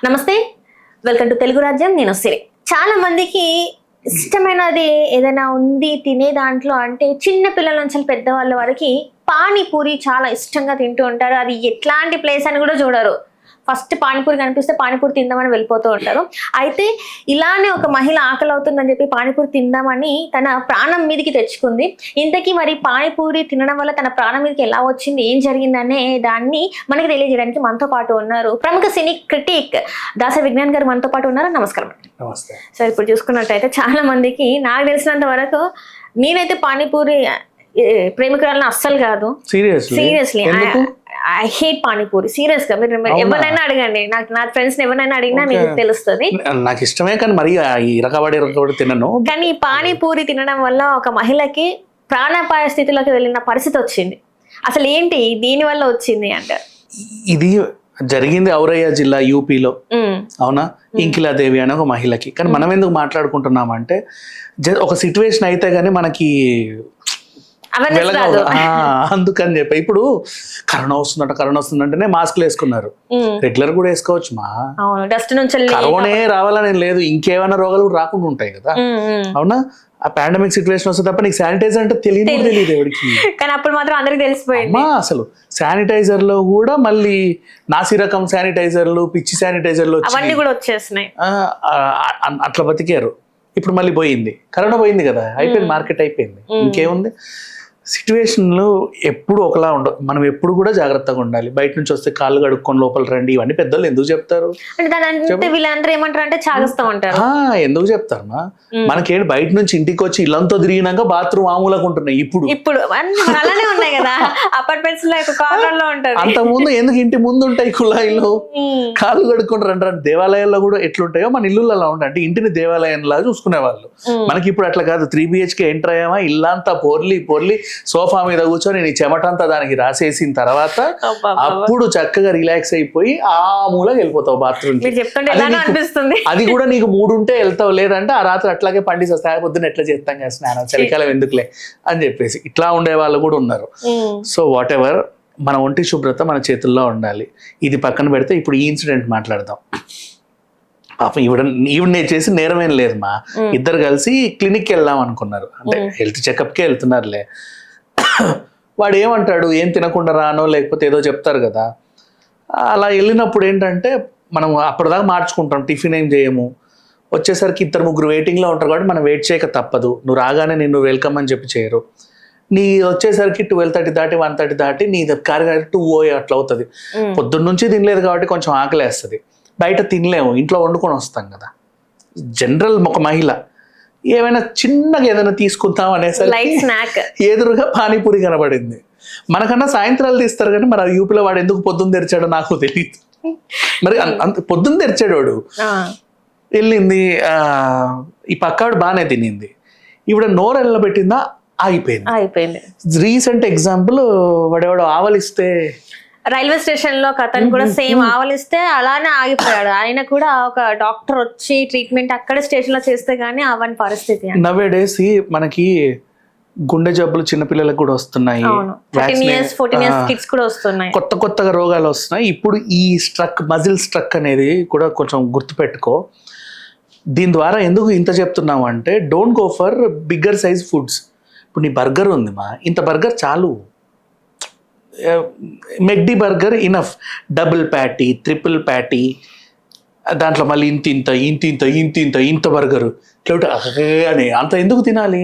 నమస్తే, welcome to Telugu రాజ్యం. నేను సిరి. చాలా మందికి ఇష్టమైనది ఏదైనా ఉంది తినే దాంట్లో అంటే చిన్న పిల్లల నుంచి పెద్దవాళ్ళ వరకు పానీపూరి చాలా ఇష్టంగా తింటూ ఉంటారు. అది ఎట్లాంటి ప్లేస్ అని కూడా చూడరు. ఫస్ట్ పానీపూరి కనిపిస్తే పానీపూరి తిందామని వెళ్ళిపోతూ ఉంటారు. అయితే ఇలానే ఒక మహిళ ఆకలి అవుతుందని చెప్పి పానీపూరి తిందామని తన ప్రాణం మీదకి తెచ్చుకుంది. ఇంతకీ మరి పానీపూరి తినడం వల్ల తన ప్రాణం మీదకి ఎలా వచ్చింది, ఏం జరిగిందనే దాన్ని మనకి తెలియజేయడానికి మనతో పాటు ఉన్నారు ప్రముఖ సినీ క్రిటిక్ దాసరి విజ్ఞాన్ గారు మనతో పాటు ఉన్నారు. నమస్కారం. నమస్తే సార్, ఇప్పుడు చూసుకున్నట్టయితే చాలా మందికి, నాకు తెలిసినంత వరకు నేనైతే పానీపూరి ప్రేమికురాలను అస్సలు కాదు. Seriously I hate panipuri. Serious గా మీరు ఎవరైనా అడగండి, నా ఫ్రెండ్స్ ఎవరైనా అడిగినా మీకు తెలుస్తుంది. నాకు ఇష్టమే, కానీ మరి ఇరకబడి తినను. కానీ ఈ పానీపూరి తినడం వల్ల ఒక మహిళకి ప్రాణాపాయ స్థితిలోకి వెళ్ళిన పరిస్థితి వచ్చింది. అసలు ఏంటి దీని వల్ల వచ్చింది అంటే, ఇది జరిగింది ఔరయ్య జిల్లా యూపీలో. అవునా? ఇంకిలాదేవి అనే ఒక మహిళకి. కానీ మనం ఎందుకు మాట్లాడుకుంటున్నామంటే ఒక సిచ్యువేషన్ అయితే గానీ మనకి అందుకని చెప్పి ఇప్పుడు కరోనా వస్తుందంటేనే మాస్క్లు వేసుకున్నారు. రెగ్యులర్ కూడా వేసుకోవచ్చు మా. డస్ట్ నుంచి కరోనే రావాలని లేదు, ఇంకేమైనా రోగాలు రాకుండా ఉంటాయి కదా. అవునా? ఆ పాండమిక్ సిచ్యువేషన్ వస్తే తప్ప నీకు శానిటైజర్ అంటే తెలియదు ఎవరికి. కానీ అప్పుడు మాత్రం అందరికి తెలిసిపోయింది. అసలు శానిటైజర్ లో కూడా మళ్ళీ నాసి రకం శానిటైజర్లు, పిచ్చి శానిటైజర్లు అవన్నీ కూడా వచ్చేసినాయి. అట్లా బతికారు. ఇప్పుడు మళ్ళీ పోయింది, కరోనా పోయింది కదా, అయిపోయింది, మార్కెట్ అయిపోయింది. ఇంకేముంది? సిచ్యువేషన్లు ఎప్పుడు ఒకలా ఉండవు. మనం ఎప్పుడు కూడా జాగ్రత్తగా ఉండాలి. బయట నుంచి వస్తే కాళ్ళు కడుక్కొని లోపల రండి, ఇవన్నీ పెద్దలు ఎందుకు చెప్తారు? వీళ్ళందరూ ఏమంటారు అంటే చాగస్తా ఉంటారు. ఎందుకు చెప్తారమ్మా? మనకేంటి, బయట నుంచి ఇంటికి వచ్చి ఇల్లంతా తిరిగినాక బాత్రూమ్ మామూలుగా ఉంటున్నాయి. ఇప్పుడు అలానే ఉన్నాయి కదా అపార్ట్మెంట్స్ లో, కార్నర్ లో ఉంటారు. అంత ముందు ఎందుకు ఇంటి ముందు ఉంటాయి కుళాయిలు, కాళ్ళు కడుక్కొని రండి. దేవాలయాల్లో కూడా ఎట్లుంటాయో మన ఇల్లు అలా ఉంటాయి. అంటే ఇంటిని దేవాలయంలా చూసుకునే వాళ్ళు. మనకి ఇప్పుడు అట్లా కాదు. 3 BHK ఎంటర్ అయ్యామా, ఇల్లంతా పొర్లి సోఫా మీద కూర్చొని నీ చెమటంతా దానికి రాసేసిన తర్వాత అప్పుడు చక్కగా రిలాక్స్ అయిపోయి ఆ మూలకి వెళ్ళిపోతావు బాత్రూమ్. అది కూడా నీకు మూడుంటే వెళ్తావు, లేదంటే ఆ రాత్రి అట్లాగే పండి వస్తాయి. పొద్దున్న ఎట్లా చేస్తాం కదా స్నానం, చలికాలం ఎందుకులే అని చెప్పేసి ఇట్లా ఉండే వాళ్ళు కూడా ఉన్నారు. సో వాట్ ఎవర్, మన ఒంటి శుభ్రత మన చేతుల్లో ఉండాలి. ఇది పక్కన పెడితే ఇప్పుడు ఈ ఇన్సిడెంట్ మాట్లాడదాం. పాపం ఈవిడ చేసి నేరమేం లేదు మా. ఇద్దరు కలిసి క్లినిక్కి వెళ్దాం అనుకున్నారు. అంటే హెల్త్ చెకప్కే వెళ్తున్నారులే. వాడు ఏమంటాడు, ఏం తినకుండా రానో లేకపోతే ఏదో చెప్తారు కదా. అలా వెళ్ళినప్పుడు ఏంటంటే మనం అప్పటిదాకా మార్చుకుంటాం, టిఫిన్ ఏం చేయము. వచ్చేసరికి 2-3 వెయిటింగ్లో ఉంటారు కాబట్టి మనం వెయిట్ చేయక తప్పదు. నువ్వు రాగానే నిన్ను వెల్కమ్ అని చెప్పి చేయరు. నీ వచ్చేసరికి 12:30 దాటి 1:30 దాటి నీ కారు 2 అట్లా అవుతుంది. పొద్దున్న నుంచి తినలేదు కాబట్టి కొంచెం ఆకలేస్తుంది. బయట తినలేము, ఇంట్లో వండుకొని వస్తాం కదా. జనరల్ ఒక మహిళ ఏమైనా చిన్నగా ఏదైనా తీసుకుందాం అనేసరికి ఎదురుగా పానీపూరి కనబడింది. మనకన్నా సాయంత్రాలు తీస్తారు కానీ మరి యూపీలో వాడు ఎందుకు పొద్దున్న తెరిచాడో నాకు తెలియదు. మరి అంత పొద్దున్న తెరిచాడు వాడు. వెళ్ళింది, ఈ పక్కాడు బాగానే తినింది. ఇప్పుడు నోరు వెళ్ళబెట్టిందా, అయిపోయింది. రీసెంట్ ఎగ్జాంపుల్, వాడేవాడు ఆవలిస్తే రైల్వే స్టేషన్ లో అతను కూడా సేమ్ ఆవలిస్తే అలానే ఆగిపోయాడు. ఆయన కూడా ఒక డాక్టర్ వచ్చి ట్రీట్మెంట్ అక్కడ స్టేషన్ లో చేస్తే గానీ అవని పరిస్థితి. నవ్వే డేస్ మనకి గుండె జబ్బులు చిన్నపిల్లలకు కూడా వస్తున్నాయి, 14 years కిడ్స్ కూడా వస్తున్నాయి, కొత్తగా రోగాలు వస్తున్నాయి. ఇప్పుడు ఈ మజిల్ స్ట్రక్ అనేది కూడా కొంచెం గుర్తుపెట్టుకో. దీని ద్వారా ఎందుకు ఇంత చెప్తున్నాం అంటే, don't go for bigger size foods. ఇప్పుడు నీ బర్గర్ ఉంది మా, ఇంత బర్గర్ చాలు. McD burger enough. Double patty, triple patty, దాంట్లో మళ్ళీ ఇంత బర్గరు అని అంత ఎందుకు తినాలి?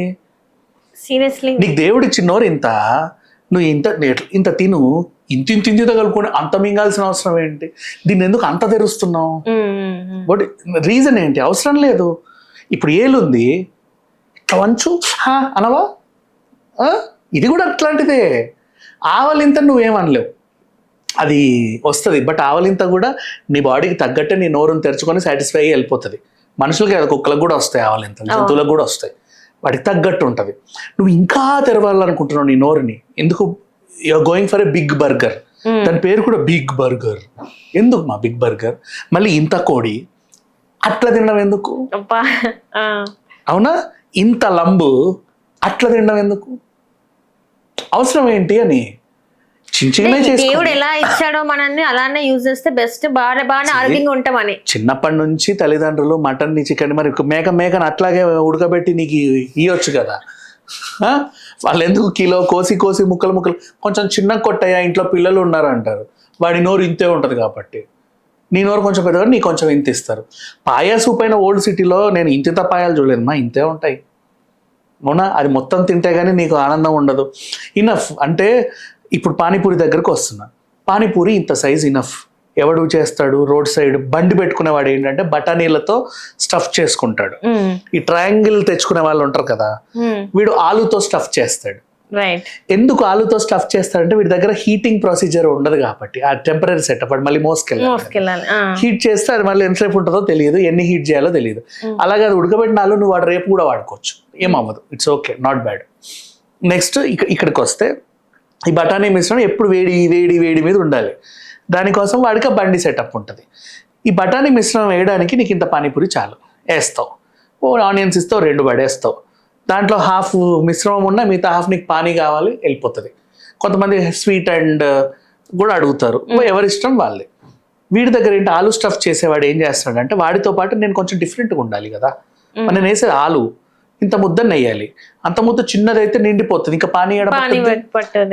సీరియస్లీ, నీకు దేవుడు ఇచ్చిన నోరు ఇంత, నువ్వు ఇంత తిను. ఇంత కలుపుకొని అంత మింగాల్సిన అవసరం ఏంటి? దీన్ని ఎందుకు అంత తెరుస్తున్నావు? బట్ రీజన్ ఏంటి? అవసరం లేదు. ఇప్పుడు ఏలుంది, ఇట్లా వంచు అనవా? ఇది కూడా అట్లాంటిదే. ఆవలింత నువ్వేమనలేవు, అది వస్తుంది. బట్ ఆవలింత కూడా నీ బాడీకి తగ్గట్టే నీ నోరుని తెరుచుకొని సాటిస్ఫై అయ్యి వెళ్ళిపోతుంది. మనుషులకి అది, కుక్కలకు కూడా వస్తాయి ఆవలింత, జంతువులకు కూడా వస్తాయి. వాటికి తగ్గట్టు ఉంటుంది. నువ్వు ఇంకా తెరవాలనుకుంటున్నావు నీ నోరుని. ఎందుకు? You're going for a big burger. దాని పేరు కూడా బిగ్ బర్గర్. ఎందుకు మా బిగ్ బర్గర్? మళ్ళీ ఇంత కోడి అట్లా తినడం ఎందుకు? అవునా? ఇంత లంబు అట్లా తినడం ఎందుకు? అవసరం ఏంటి అని. చిన్నగానే దేవుడు చేసుకోండి. ఎలా ఇచ్చాడో మనల్ని అలానే యూజ్ చేస్తే బెస్ట్, బాగా ఆరోగ్యంగా ఉంటామని. చిన్నప్పటి నుంచి తల్లిదండ్రులు మటన్ ని చికెన్ మరి మేకను అట్లాగే ఉడకబెట్టి నీకు ఇవ్వచ్చు కదా. ఆ? వాళ్ళు ఎందుకు కిలో కోసి ముక్కలు కొంచెం చిన్న కొట్టయ్యా, ఇంట్లో పిల్లలు ఉన్నారు అంటారు. వాడి నోరు ఇంతే ఉంటుంది కాబట్టి, నీ నోరు కొంచెం పెద్దగా నీ కొంచెం ఇంత ఇస్తారు. పాయా సూప్ అయిన ఓల్డ్ సిటీలో నేను ఇంత పాయాలు చూడలేదు మా, ఇంతే ఉంటాయి. అవునా? అది మొత్తం తింటే కానీ నీకు ఆనందం ఉండదు. ఇనఫ్ అంటే ఇప్పుడు పానీపూరి దగ్గరకు వస్తున్నా. పానీపూరి ఇంత సైజ్ ఇనఫ్. ఎవడు చేస్తాడు? రోడ్ సైడ్ బండి పెట్టుకునేవాడు ఏంటంటే బఠానీలతో స్టఫ్ చేసుకుంటాడు. ఈ ట్రయాంగిల్ తెచ్చుకునే వాళ్ళు ఉంటారు కదా, వీడు ఆలుతో స్టఫ్ చేస్తాడు. రైట్. ఎందుకు ఆలుతో స్టఫ్ చేస్తాడంటే వీడి దగ్గర హీటింగ్ ప్రొసీజర్ ఉండదు కాబట్టి. ఆ టెంపరీ సెటప్ అది మళ్ళీ మోసుకెళ్ళాలి. హీట్ చేస్తే అది మళ్ళీ ఎంతసేపు ఉంటుందో తెలియదు, ఎన్ని హీట్ చేయాలో తెలియదు. అలాగే అది ఉడకబెట్టిన ఆలు నువ్వు వాడు రేపు కూడా వాడుకోవచ్చు, ఏమవ్వదు, it's okay, not bad. Next ఇక్కడికి వస్తే ఈ బఠానీ మిశ్రమం ఎప్పుడు వేడి మీద ఉండాలి. దానికోసం వాడికి ఆ బండి సెటప్ ఉంటుంది. ఈ బఠానీ మిశ్రమం వేయడానికి నీకు ఇంత పానీపూరి చాలు, వేస్తావు. ఆనియన్స్ ఇస్తావు, 2 పడేస్తావు. దాంట్లో హాఫ్ మిశ్రమం ఉన్న మిగతా హాఫ్ నీకు పానీ కావాలి, వెళ్ళిపోతుంది. కొంతమంది స్వీట్ అండ్ కూడా అడుగుతారు, ఎవరిష్టం వాళ్ళే. వీడి దగ్గర ఏంటి, ఆలు స్టఫ్ చేసేవాడు ఏం చేస్తాడంటే వాడితో పాటు నేను కొంచెం డిఫరెంట్గా ఉండాలి కదా, నేను వేసేది ఆలు ఇంత ముద్ద నెయ్యాలి. అంత ముద్ద చిన్నదైతే నిండిపోతుంది, ఇంకా పానీ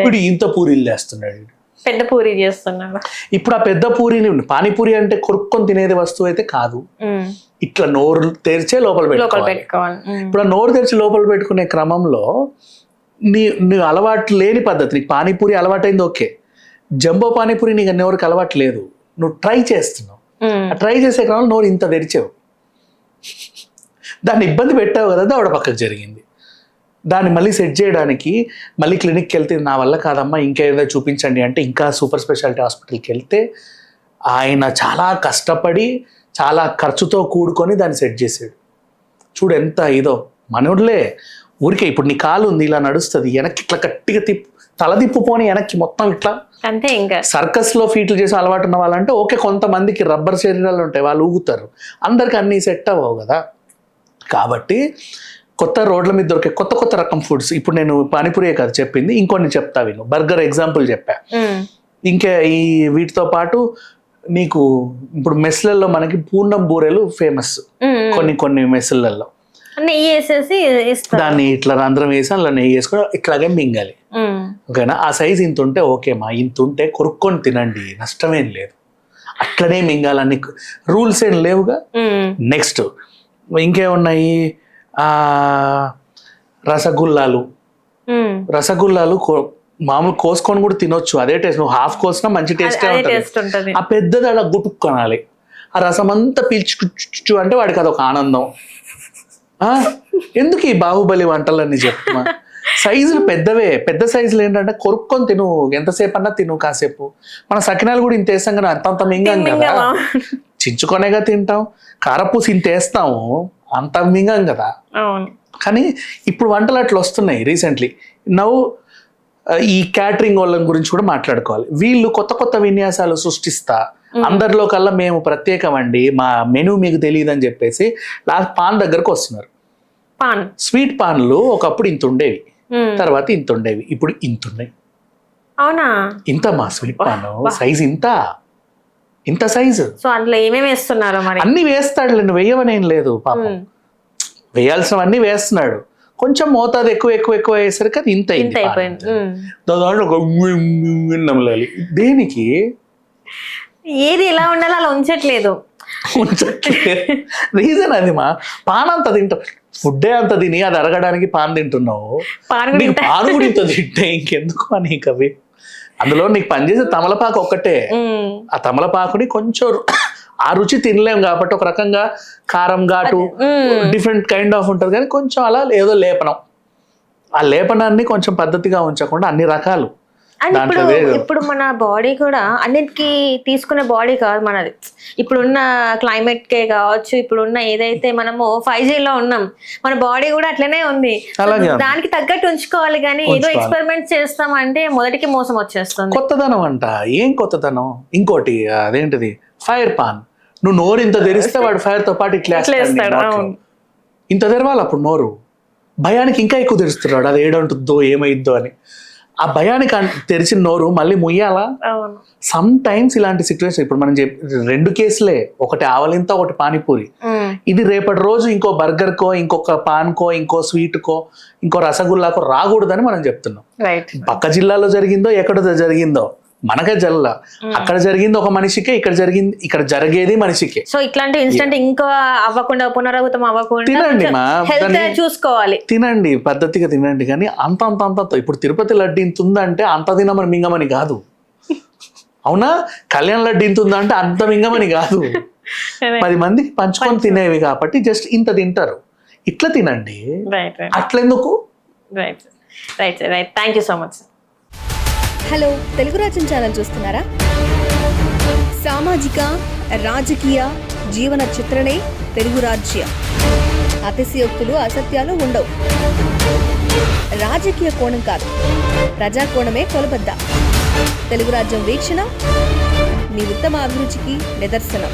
వీడు ఇంత పూరీలు చేస్తున్నాడు, పెద్ద పూరి చేస్తున్నాడు. ఇప్పుడు ఆ పెద్ద పూరిని, పానీపూరి అంటే కొరుక్కొని తినేది వస్తువు అయితే కాదు, ఇట్లా నోరు తెరిచే లోపల పెట్టుకోవాలి. ఇప్పుడు ఆ నోరు తెరిచి లోపల పెట్టుకునే క్రమంలో నీ అలవాటు లేని పద్ధతి, నీకు పానీపూరి అలవాటైంది ఓకే, జంబో పానీపూరి నీకు నోరుకి అలవాటు లేదు, నువ్వు ట్రై చేస్తున్నావు. ఆ ట్రై చేసే క్రమంలో నోరు ఇంత తెరిచావు, దాన్ని ఇబ్బంది పెట్టావు కదా, దవడ పక్కకు జరిగింది. దాన్ని మళ్ళీ సెట్ చేయడానికి మళ్ళీ క్లినిక్కి వెళ్తే నా వల్ల కాదమ్మా ఇంకేదో చూపించండి అంటే ఇంకా సూపర్ స్పెషాలిటీ హాస్పిటల్కి వెళ్తే ఆయన చాలా కష్టపడి చాలా ఖర్చుతో కూడుకొని దాన్ని సెట్ చేసాడు. చూడు ఎంత ఇదో, మనోడ్లే ఊరికే ఇప్పుడు నీ కాలు ఉంది ఇలా నడుస్తుంది, వెనక్కి ఇట్లా గట్టిగా తల తిప్పుపోని వెనక్కి మొత్తం ఇట్లా అంతే. ఇంకా సర్కస్ లో ఫీట్లు చేసి అలవాటు ఉన్న వాళ్ళంటే ఓకే, కొంతమందికి రబ్బర్ శరీరాలు ఉంటాయి, వాళ్ళు ఊగుతారు, అందరికి అన్ని సెట్ అవ్వవు కదా. కాబట్టి కొత్త రోడ్ల మీద దొరికే కొత్త రకం ఫుడ్స్, ఇప్పుడు నేను పానీపూరియే కాదు చెప్పింది, ఇంకొన్ని చెప్తా విను. బర్గర్ ఎగ్జాంపుల్ చెప్పా. ఇంకా ఈ వీటితో పాటు నీకు ఇప్పుడు మెస్లలో మనకి పూర్ణం బూరెలు ఫేమస్, కొన్ని మెస్లలో నెయ్యి వేసేసి దాన్ని ఇట్లా రంధ్రం వేసి అలా నెయ్యి వేసుకొని ఇట్లాగే మింగాలి. ఓకేనా? ఆ సైజ్ ఇంత ఉంటే ఓకేమా, ఇంత ఉంటే కొరుక్కొని తినండి, నష్టమేం లేదు. అట్లనే మింగాలని రూల్స్ ఏం లేవుగా. నెక్స్ట్ ఇంకేమున్నాయి, రసగుల్లాలు మామూలు కోసుకొని కూడా తినొచ్చు, అదే టేస్ట్. నువ్వు హాఫ్ కోసినా మంచి టేస్టే ఉంటుంది. ఆ పెద్దది అలా గుట్టుకొనాలి, ఆ రసం అంతా పీల్చుకు అంటే వాడికి అదొక ఆనందం. ఎందుకు ఈ బాహుబలి వంటలన్నీ చెప్తున్నా, సైజులు పెద్దవే, పెద్ద సైజులు ఏంటంటే కొరుక్కొని తిను, ఎంతసేపు అన్నా తిను. కాసేపు మన సకినాలు కూడా ఇంత వేస్తాం కదా, అంతంత మింగాం కదా, చించుకొనేగా తింటాం. కారపూసి ఇంత వేస్తాము, అంత మింగాం కదా. కానీ ఇప్పుడు వంటలు అట్లా వస్తున్నాయి రీసెంట్లీ. నవ్వు ఈ క్యాటరింగ్ వాళ్ళ గురించి కూడా మాట్లాడుకోవాలి. వీళ్ళు కొత్త విన్యాసాలు సృష్టిస్తా అందరిలో కల్లా మేము ప్రత్యేకమండి, మా మెనూ మీకు తెలియదు అని చెప్పేసి లాస్ట్ పాన్ దగ్గరకు వస్తున్నారు. స్వీట్ పాన్లు ఒకప్పుడు ఇంత ఉండేవి, తర్వాత ఇంత ఉండేవి, ఇప్పుడు ఇంత ఉన్నాయి. అవునా? ఇంత మా స్వీట్ పాన్ సైజ్ ఇంత సైజు. సో అందులో ఏమేమి వేస్తున్నారు మరి? అన్ని వేస్తాడు, నేను వేయవనేం లేదు, పాపం వేయాల్సినవన్నీ వేస్తున్నాడు. కొంచెం మోతాదు ఎక్కువ వేసరికి అది ఇంత అయిపోయింది. దేనికి ఏది ఎలా ఉండాలో అలా ఉంచట్లేదు. రీజన్ అది, మా పాన్ అంత తింటావు, ఫుడ్డే అంత తిని అది అరగడానికి పాన్ తింటున్నావు, పాన్ కూడా ఇంత తింటే ఇంకెందుకు నీకు అవి. అందులో నీకు పనిచేసే తమలపాకు ఒక్కటే, ఆ తమలపాకుని కొంచెం ఆ రుచి తినలేం కాబట్టి ఒక రకంగా కారం ఘాటు డిఫరెంట్ కైండ్ ఆఫ్ ఉంటుంది, కానీ కొంచెం అలా ఏదో లేపనం, ఆ లేపనాన్ని కొంచెం పద్ధతిగా ఉంచకుండా అన్ని రకాలు. ఇప్పుడు మన బాడీ కూడా అన్నిటికీ తీసుకునే బాడీ కాదు మనది. ఇప్పుడున్న క్లైమేట్ కే కావచ్చు, ఇప్పుడున్న ఏదైతే మనము 5G లో ఉన్నాం, మన బాడీ కూడా అట్లనే ఉంది, దానికి తగ్గట్టు ఉంచుకోవాలి. కానీ ఏదో ఎక్స్పెరిమెంట్ చేస్తామంటే మొదటికి మోసం వచ్చేస్తుంది. కొత్తదనం అంట, ఏం కొత్తదనం? ఇంకోటి అదేంటిది, ఫైర్ పాన్. నువ్వు నోరు ఇంత తెరిస్తే వాడు ఫైర్ తో పాటు ఇట్లా ఇంత తెరవాలి. అప్పుడు నోరు భయానికి ఇంకా ఎక్కువ తెరుస్తున్నాడు, అది ఏడంటుందో ఏమైద్దో అని. ఆ భయానికి తెరిచిన నోరు మళ్ళీ ముయ్యాలా? అవును. సమ్ టైమ్స్ ఇలాంటి సిచ్యువేషన్ ఇప్పుడు మనం 2 కేసులే, ఒకటి ఆవలింత ఒకటి పానీపూరి. ఇది రేపటి రోజు ఇంకో బర్గర్ కో, ఇంకొక పాన్ కో, ఇంకో స్వీట్ కో, ఇంకో రసగుల్లాకో రాకూడదని మనం చెప్తున్నాం. రైట్. పక్క జిల్లాలో జరిగిందో ఎక్కడో జరిగిందో మనకే జల్ల, అక్కడ జరిగింది ఒక మనిషికే, ఇక్కడ జరిగేది మనిషికే. సో ఇట్లాంటి ఇన్సిడెంట్ ఇంకా అవ్వకుండా, పునరావృతం అవ్వకుండా తినండి మా హెల్త్ చూసుకోవాలి. తినండి, పద్ధతిగా తినండి. కానీ అంత ఇప్పుడు తిరుపతి లడ్డు ఇంత ఉందంటే అంత తినమని మింగమని కాదు. అవునా? కళ్యాణ్ లడ్డు ఇంత ఉందంటే అంత మింగమని కాదు. 10 మందికి పంచుకొని తినేవి కాబట్టి జస్ట్ ఇంత తింటారు. ఇట్లా తినండి, అట్లెందుకు? Right right right. Thank you so much. Hello, Telugu Rajyam channel చూస్తున్నారా? సామాజిక రాజకీయ జీవన చిత్రణే తెలుగు రాజ్యం. అతిశయోక్తులు అసత్యాలు ఉండవు. రాజకీయ కోణం కాదు, ప్రజా కోణమే కొలబద్ద. తెలుగు రాజ్యం వీక్షణ మీ ఉత్తమ అభిరుచికి నిదర్శనం.